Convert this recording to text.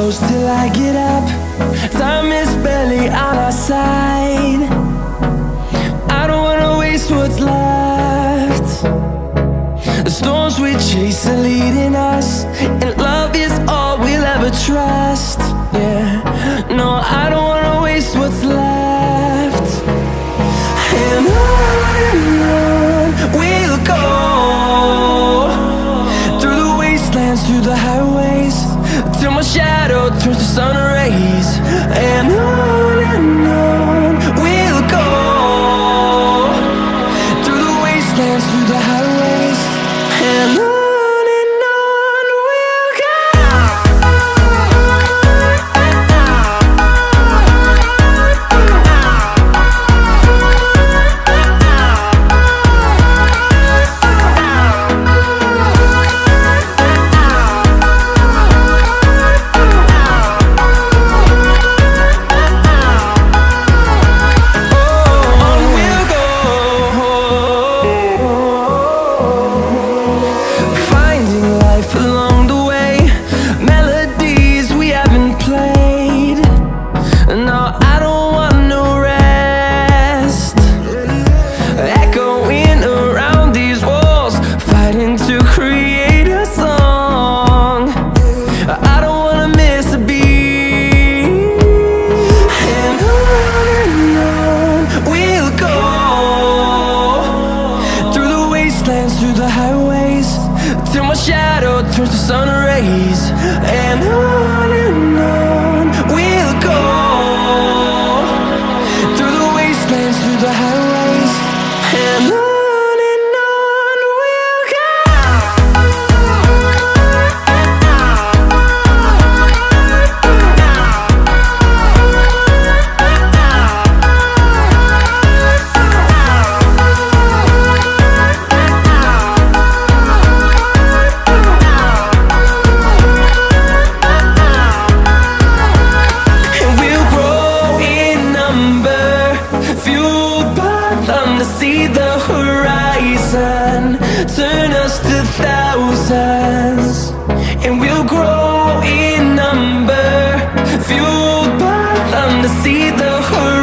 close till I get up. Time is barely on our side. I don't wanna waste what's left. The storms we chase are leading us, and love is all we'll ever trust. Yeah, no, I don't wanna waste what's left. And on we'll go, through the wastelands, through the highways, till my shadow turns to sun rays. And on we'll go, through the wastelands, through the highways, and on we'll go. Through the highways, till my shadow turns to sun rays. And on we'll go, through the wastelands, through the highways, and on we'll go. See the horizon turn us to thousands, and we'll grow in number, fueled by them to see the horizon.